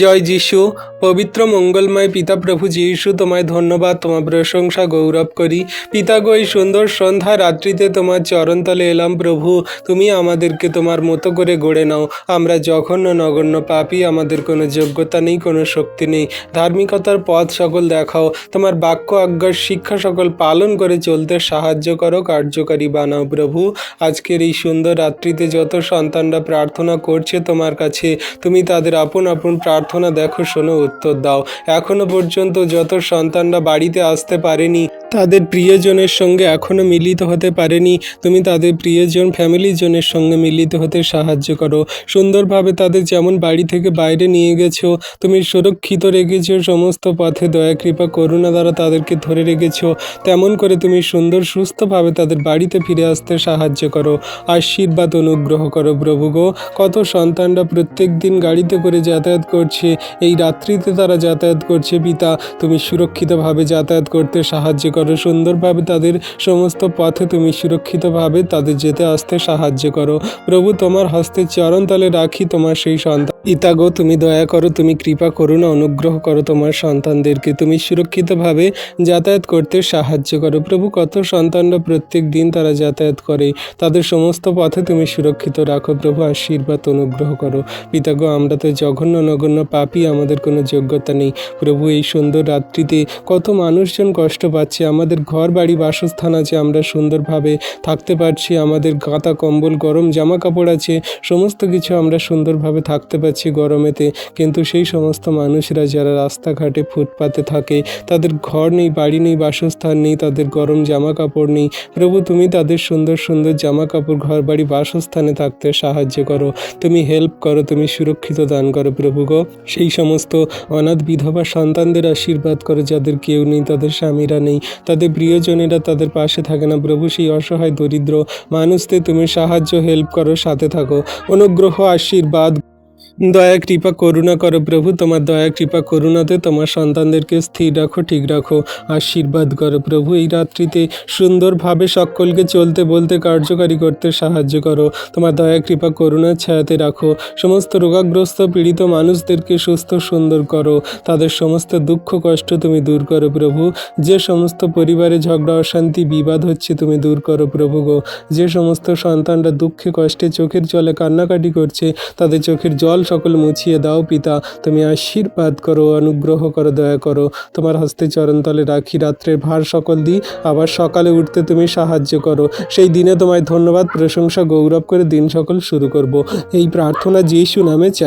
জয় যিশু। পবিত্র মঙ্গলময় পিতা প্রভু যিশু, তোমায় ধন্যবাদ, তোমার প্রশংসা গৌরব করি। পিতা গো, এই সুন্দর সন্ধ্যা রাত্রিতে তোমার চরণতলে এলাম প্রভু। তুমি আমাদেরকে তোমার মতো করে গড়ে নাও। আমরা জঘন্য নগণ্য পাপী, আমাদের কোনো যোগ্যতা নেই, কোনো শক্তি নেই। ধার্মিকতার পথ সকল দেখাও, তোমার বাক্য আজ্ঞার শিক্ষা সকল পালন করে চলতে সাহায্য করো, কার্যকারী বানাও প্রভু। আজকের এই সুন্দর রাত্রিতে যত সন্তানরা প্রার্থনা করছে তোমার কাছে, তুমি তাদের আপন আপন প্রার্থনা দেখো, শোনো, উত্তর দাও। এখনো পর্যন্ত যত সন্তানরা বাড়িতে আসতে পারেনি, তাদের প্রিয়জনের সঙ্গে এখনও মিলিত হতে পারেনি, তুমি তাদের প্রিয়জন ফ্যামিলিজনের সঙ্গে মিলিত হতে সাহায্য করো। সুন্দরভাবে তাদের যেমন বাড়ি থেকে বাইরে নিয়ে গেছো, তুমি সুরক্ষিত রেখেছো, সমস্ত পথে দয়া কৃপা করুণা দ্বারা তাদেরকে ধরে রেখেছো, তেমন করে তুমি সুন্দর সুস্থভাবে তাদের বাড়িতে ফিরে আসতে সাহায্য করো। আশীর্বাদ অনুগ্রহ করো প্রভু গো। কত সন্তানরা প্রত্যেক দিন গাড়িতে করে যাতায়াত করছে, এই রাত্রিতে তারা যাতায়াত করছে পিতা, তুমি সুরক্ষিতভাবে যাতায়াত করতে সাহায্য করো। সুন্দরভাবে তাদের সমস্ত পথে তুমি সুরক্ষিতভাবে তাদের যেতে আসতে সাহায্য করো প্রভু। তোমার হস্তে চরণতলে রাখি তোমার সেই সন্তান পিতা গো, তুমি দয়া করো, তুমি কৃপা করুণা অনুগ্রহ করো তোমার সন্তানদেরকে, তুমি সুরক্ষিতভাবে যাতায়াত করতে সাহায্য করো প্রভু। কত সন্তানরা প্রত্যেক দিন তারা যাতায়াত করে, তাদের সমস্ত পথে তুমি সুরক্ষিত রাখো প্রভু। আশীর্বাদ অনুগ্রহ করো পিতা গো। আমরা তো জঘন্য নগণ্য পাপী, আমাদের কোনো যোগ্যতা নেই প্রভু। এই সুন্দর রাত্রিতে কত মানুষজন কষ্ট পাচ্ছে, আমাদের ঘর বাড়ি বাসস্থান আছে, আমরা সুন্দরভাবে থাকতে পারছি, আমাদের কাঁথা কম্বল গরম জামা কাপড় আছে, সমস্ত কিছু আমরা সুন্দরভাবে থাকতে পারছি গরমেতে, কিন্তু সেই সমস্ত মানুষরা যারা রাস্তাঘাটে ফুটপাতে থাকে, তাদের ঘর নেই, বাড়ি নেই, বাসস্থান নেই, তাদের গরম জামা কাপড় নেই প্রভু। তুমি তাদের সুন্দর সুন্দর জামা কাপড় ঘর বাড়ি বাসস্থানে থাকতে সাহায্য করো, তুমি হেল্প করো, তুমি সুরক্ষিত দান করো প্রভু গো। সেই সমস্ত অনাথ বিধবা সন্তানদের আশীর্বাদ করো, যাদের কেউ নেই, তাদের স্বামীরা নেই, তাদের প্রিয়জনেরা তাদের পাশে থাকে না প্রভু। সেই অসহায় দরিদ্র মানুষদের তুমি সাহায্য হেল্প করো, সাথে থাকো। অনুগ্রহ আশীর্বাদ দয়া কৃপা করুণা করো প্রভু। তোমার দয়া কৃপা করুণাতে তোমার সন্তানদেরকে স্থির রাখো, ঠিক রাখো, আশীর্বাদ করো প্রভু। এই রাত্রিতে সুন্দরভাবে সকলকে চলতে বলতে কার্যকারী করতে সাহায্য করো, তোমার দয়া কৃপা করুণার ছায়াতে রাখো। সমস্ত রোগাগ্রস্ত পীড়িত মানুষদেরকে সুস্থ সুন্দর করো, তাদের সমস্ত দুঃখ কষ্ট তুমি দূর করো প্রভু। যে সমস্ত পরিবারে ঝগড়া অশান্তি বিবাদ হচ্ছে, তুমি দূর করো প্রভু গো। যে সমস্ত সন্তানরা দুঃখে কষ্টে চোখের জলে কান্নাকাটি করছে, তাদের চোখের জল সকল মুছিয়ে দাও পিতা। তুমি আশীর্বাদ করো, অনুগ্রহ করো, দয়া করো। তোমার হস্তে চরণতলে রাখি, রাত্রের ভার সকল দিই, আবার সকালে উঠতে তুমি সাহায্য করো। সেই দিনে তোমায় ধন্যবাদ প্রশংসা গৌরব করে দিন সকল শুরু করব। এই প্রার্থনা যিশু নামে চাই।